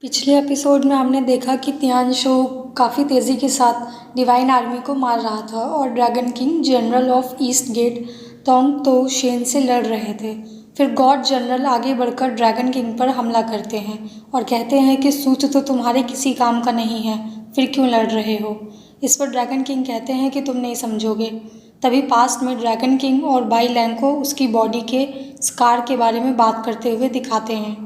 पिछले एपिसोड में हमने देखा कि तियानशो काफ़ी तेज़ी के साथ डिवाइन आर्मी को मार रहा था और dragon king general of east gate Tong तो शेन से लड़ रहे थे। फिर गॉड जनरल आगे बढ़कर ड्रैगन किंग पर हमला करते हैं और कहते हैं कि सूत्र तो तुम्हारे किसी काम का नहीं है, फिर क्यों लड़ रहे हो। इस पर ड्रैगन किंग कहते हैं कि तुम नहीं समझोगे। तभी पास्ट में ड्रैगन किंग और बाई लैंग को उसकी बॉडी के स्कार के बारे में बात करते हुए दिखाते हैं।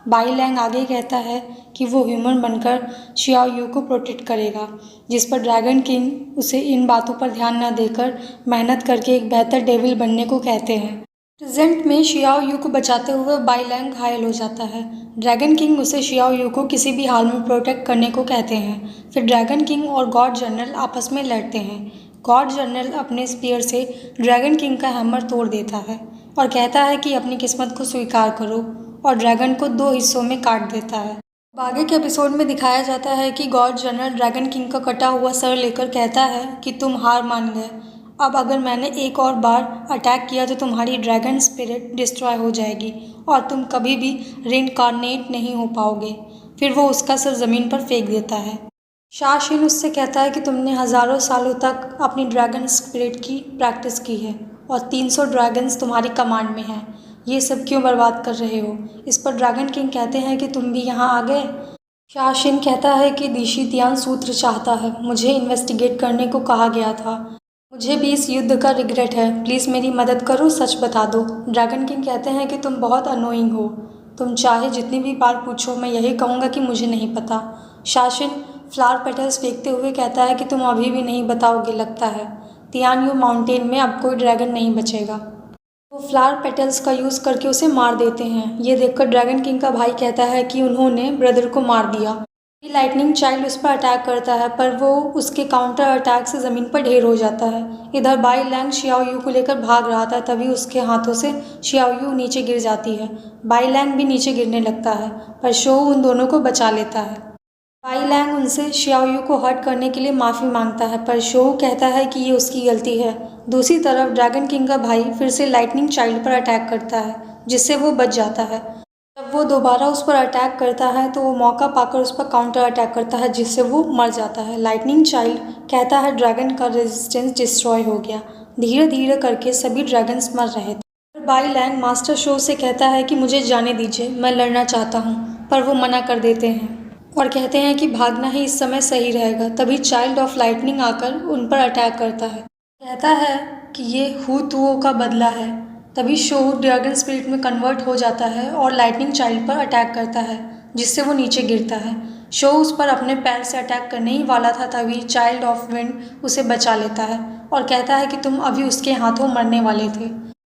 बाई लैंग आगे कहता है कि वो ह्यूमन बनकर शियाओ यू को प्रोटेक्ट करेगा, जिस पर ड्रैगन किंग उसे इन बातों पर ध्यान न देकर मेहनत करके एक बेहतर डेविल बनने को कहते हैं। प्रेजेंट में शियाओ यू को बचाते हुए बाई लैंग घायल हो जाता है। ड्रैगन किंग उसे शियाओ यू को किसी भी हाल में प्रोटेक्ट करने को कहते हैं। फिर ड्रैगन किंग और गॉड जनरल आपस में लड़ते हैं। गॉड जनरल अपने स्पीयर से ड्रैगन किंग का हैमर तोड़ देता है और कहता है कि अपनी किस्मत को स्वीकार करो, और ड्रैगन को 2 हिस्सों में काट देता है। आगे के एपिसोड में दिखाया जाता है कि गॉड जनरल ड्रैगन किंग का कटा हुआ सर लेकर कहता है कि तुम हार मान गए। अब अगर मैंने एक और बार अटैक किया तो तुम्हारी ड्रैगन स्पिरिट डिस्ट्रॉय हो जाएगी और तुम कभी भी रिइंकार्नेट नहीं हो पाओगे। फिर वो उसका सर ज़मीन पर फेंक देता है। शाशिन उससे कहता है कि तुमने हज़ारों सालों तक अपनी ड्रैगन स्पिरिट की प्रैक्टिस की है और 300 ड्रैगन्स तुम्हारी कमांड में हैं। ये सब क्यों बर्बाद कर रहे हो। इस पर ड्रैगन किंग कहते हैं कि तुम भी यहाँ आ गए। शाशिन कहता है कि दिशी तियान सूत्र चाहता है, मुझे इन्वेस्टिगेट करने को कहा गया था। मुझे भी इस युद्ध का रिग्रेट है, प्लीज़ मेरी मदद करो, सच बता दो। ड्रैगन किंग कहते हैं कि तुम बहुत अनोइंग हो, तुम चाहे जितनी भी बार पूछो मैं यही कहूँगा कि मुझे नहीं पता। शाशिन फ्लावर पेटल्स फेंकते हुए कहता है कि तुम अभी भी नहीं बताओगे। लगता है तियान यू माउंटेन में अब कोई ड्रैगन नहीं बचेगा। वो फ्लावर पेटल्स का यूज़ करके उसे मार देते हैं। ये देखकर ड्रैगन किंग का भाई कहता है कि उन्होंने ब्रदर को मार दिया। लाइटनिंग चाइल्ड उस पर अटैक करता है, पर वो उसके काउंटर अटैक से ज़मीन पर ढेर हो जाता है। इधर बाई लैंग शियाओ यू को लेकर भाग रहा था, तभी उसके हाथों से शियाओ यू नीचे गिर जाती है। बाई लैंग भी नीचे गिरने लगता है, पर शो उन दोनों को बचा लेता है। बाई लैंग उनसे शियाओ यू को हर्ट करने के लिए माफ़ी मांगता है, पर शो कहता है कि ये उसकी गलती है। दूसरी तरफ ड्रैगन किंग का भाई फिर से लाइटनिंग चाइल्ड पर अटैक करता है, जिससे वो बच जाता है। जब वो दोबारा उस पर अटैक करता है तो वो मौका पाकर उस पर काउंटर अटैक करता है, जिससे वो मर जाता है। लाइटनिंग चाइल्ड कहता है ड्रैगन का रेजिस्टेंस डिस्ट्रॉय हो गया। धीरे धीरे करके सभी ड्रैगन्स मर रहे थे। बाई लैंग मास्टर शो से कहता है कि मुझे जाने दीजिए, मैं लड़ना चाहता हूँ, पर वो मना कर देते हैं और कहते हैं कि भागना ही इस समय सही रहेगा। तभी चाइल्ड ऑफ लाइटनिंग आकर उन पर अटैक करता है, कहता है कि ये हुतुओं का बदला है। तभी शो ड्रैगन स्पिरिट में कन्वर्ट हो जाता है और लाइटनिंग चाइल्ड पर अटैक करता है, जिससे वो नीचे गिरता है। शो उस पर अपने पैर से अटैक करने ही वाला था, तभी चाइल्ड ऑफ विंड उसे बचा लेता है और कहता है कि तुम अभी उसके हाथों मरने वाले थे।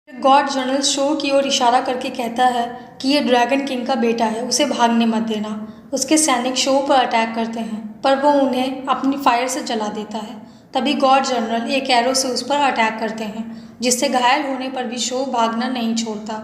गॉड जनरल शो की ओर इशारा करके कहता है कि ये ड्रैगन किंग का बेटा है, उसे भागने मत देना। उसके सैनिक शो पर अटैक करते हैं, पर वो उन्हें अपनी फायर से जला देता है। तभी गॉड जनरल एक एरो से उस पर अटैक करते हैं, जिससे घायल होने पर भी शो भागना नहीं छोड़ता।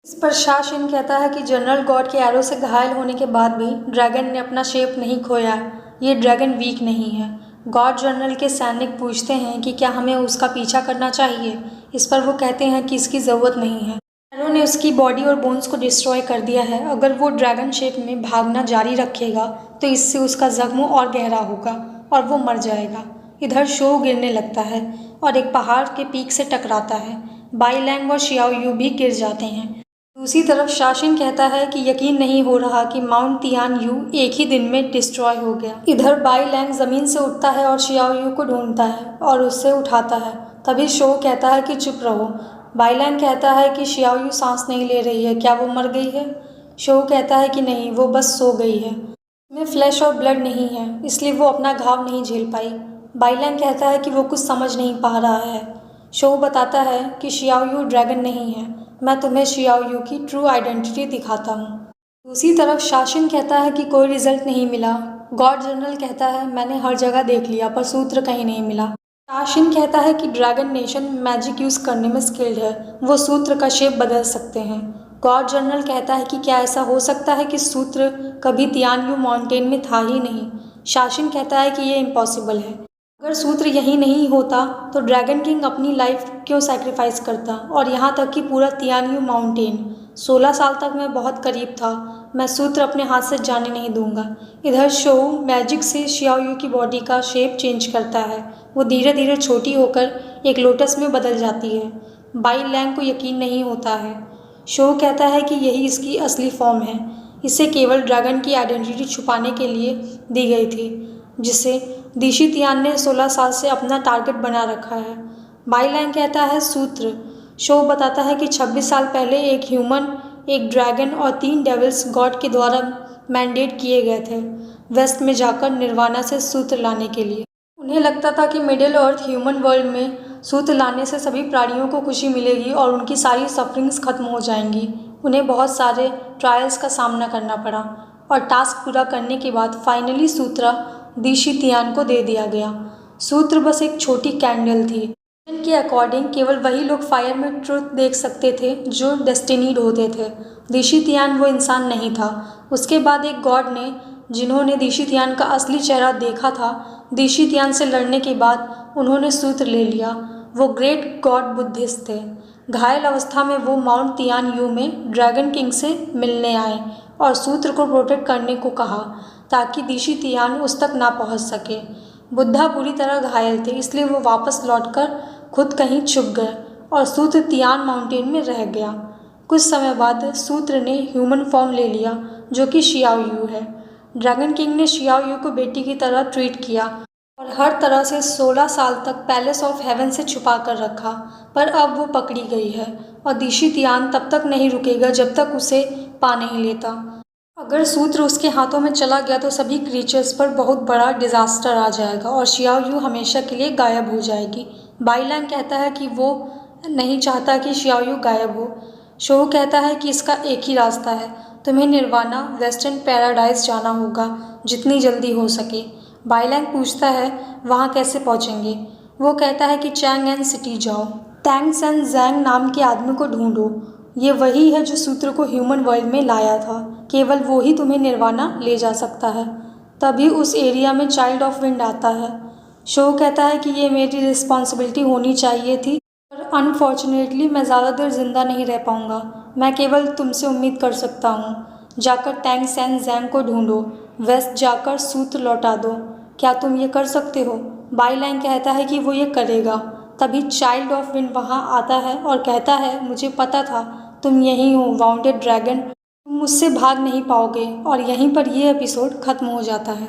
इस पर शाशिन कहता है कि जनरल गॉड के एरो से घायल होने के बाद भी ड्रैगन ने अपना शेप नहीं खोया, ये ड्रैगन वीक नहीं है। गॉड जनरल के सैनिक पूछते हैं कि क्या हमें उसका पीछा करना चाहिए। इस पर वो कहते हैं कि इसकी ज़रूरत नहीं है, एरो ने उसकी बॉडी और बोन्स को डिस्ट्रॉय कर दिया है। अगर वो ड्रैगन शेप में भागना जारी रखेगा तो इससे उसका जख्म और गहरा होगा और वो मर जाएगा। इधर शो गिरने लगता है और एक पहाड़ के पीक से टकराता है। बाई लैंग और शियाओ यू भी गिर जाते हैं। दूसरी तरफ शाशिन कहता है कि यकीन नहीं हो रहा कि माउंट तियान यू एक ही दिन में डिस्ट्रॉय हो गया। इधर बाई लैंग ज़मीन से उठता है और शियाओ यू को ढूंढता है और उससे उठाता है। तभी शो कहता है कि चुप रहो। बाई लैंग कहता है कि शियाओ यू सांस नहीं ले रही है, क्या वो मर गई है। शो कहता है कि नहीं, वो बस सो गई है, में फ्लैश और ब्लड नहीं है, इसलिए वो अपना घाव नहीं झेल पाई। बाई लैंग कहता है कि वो कुछ समझ नहीं पा रहा है। शो बताता है कि शियाओ यू ड्रैगन नहीं है, मैं तुम्हें शियाओ यू की ट्रू आइडेंटिटी दिखाता हूँ। दूसरी तरफ शाशिन कहता है कि कोई रिजल्ट नहीं मिला। गॉड जनरल कहता है मैंने हर जगह देख लिया, पर सूत्र कहीं नहीं मिला। शाशिन कहता है कि ड्रैगन नेशन मैजिक यूज़ करने में स्किल्ड है, वो सूत्र का शेप बदल सकते हैं। गॉड जनरल कहता है कि क्या ऐसा हो सकता है कि सूत्र कभी तियान यू माउंटेन में था ही नहीं। शाशिन कहता है कि ये इम्पॉसिबल है। अगर सूत्र यही नहीं होता तो ड्रैगन किंग अपनी लाइफ क्यों सैक्रिफाइस करता, और यहाँ तक कि पूरा तियान यू माउंटेन। 16 साल तक मैं बहुत करीब था। मैं सूत्र अपने हाथ से जाने नहीं दूंगा। इधर शो मैजिक से शियाओ की बॉडी का शेप चेंज करता है। वो धीरे धीरे छोटी होकर एक लोटस में बदल जाती है। बाई लैंग को यकीन नहीं होता है। शो कहता है कि यही इसकी असली फॉर्म है। इसे केवल ड्रैगन की आइडेंटिटी छुपाने के लिए दी गई थी, जिसे दिशी तियान ने 16 साल से अपना टारगेट बना रखा है। बाई लैंग कहता है सूत्र। शो बताता है कि 26 साल पहले एक ह्यूमन, एक ड्रैगन और 3 डेविल्स गॉड के द्वारा मैंडेट किए गए थे वेस्ट में जाकर निर्वाणा से सूत्र लाने के लिए। उन्हें लगता था कि मिडिल अर्थ ह्यूमन वर्ल्ड में सूत्र लाने से सभी प्राणियों को खुशी मिलेगी और उनकी सारी सफरिंग्स खत्म हो जाएंगी। उन्हें बहुत सारे ट्रायल्स का सामना करना पड़ा और टास्क पूरा करने के बाद फाइनली सूत्रा दिशी तियान को दे दिया गया। सूत्र बस एक छोटी कैंडल थी। के अकॉर्डिंग केवल वही लोग फायर में ट्रुथ देख सकते थे जो डेस्टिनीड होते थे। दिशी तियान वो इंसान नहीं था। उसके बाद एक गॉड ने, जिन्होंने दिशी तियान का असली चेहरा देखा था, दिशी तियान से लड़ने के बाद उन्होंने सूत्र ले लिया। वो ग्रेट गॉड बुद्धिस्ट थे। घायल अवस्था में वो माउंट तियान यू में ड्रैगन किंग से मिलने आए और सूत्र को प्रोटेक्ट करने को कहा ताकि दिशी तियान उस तक ना पहुंच सके। बुद्धा बुरी तरह घायल थे, इसलिए वो वापस लौटकर खुद कहीं छुप गए और सूत्र तियान माउंटेन में रह गया। कुछ समय बाद सूत्र ने ह्यूमन फॉर्म ले लिया, जो कि शियाओ यू है। ड्रैगन किंग ने शियाओ यू को बेटी की तरह ट्रीट किया और हर तरह से 16 साल तक पैलेस ऑफ हेवन से छुपा कर रखा, पर अब वो पकड़ी गई है और दिशी तियान तब तक नहीं रुकेगा जब तक उसे पा नहीं लेता। अगर सूत्र उसके हाथों में चला गया तो सभी क्रीचर्स पर बहुत बड़ा डिजास्टर आ जाएगा और शियाओ यू हमेशा के लिए गायब हो जाएगी। बाई लैंग कहता है कि वो नहीं चाहता कि शियाओ यू गायब हो। शो कहता है कि इसका एक ही रास्ता है, तुम्हें निर्वाणा वेस्टर्न पैराडाइज जाना होगा जितनी जल्दी हो सके। बाई लैंग पूछता है वहाँ कैसे पहुँचेंगे। वो कहता है कि चैंग एन सिटी जाओ। टैंग सन जैंग नाम के आदमी को ढूंढो। ये वही है जो सूत्र को ह्यूमन वर्ल्ड में लाया था। केवल वो ही तुम्हें निर्वाणा ले जा सकता है। तभी उस एरिया में चाइल्ड ऑफ विंड आता है। शो कहता है कि ये मेरी रिस्पॉन्सिबिलिटी होनी चाहिए थी, पर अनफॉर्चुनेटली मैं ज़्यादा देर जिंदा नहीं रह पाऊँगा। मैं केवल तुमसे उम्मीद कर सकता हूँ। जाकर टैंग सैन जैंग को ढूंढो, वेस्ट जाकर सूत्र लौटा दो। क्या तुम ये कर सकते हो? बाई लैंग कहता है कि वो ये करेगा। तभी चाइल्ड ऑफ विंड वहाँ आता है और कहता है मुझे पता था तुम यहीं हो वाउंडेड ड्रैगन, तुम मुझसे भाग नहीं पाओगे। और यहीं पर ये एपिसोड ख़त्म हो जाता है।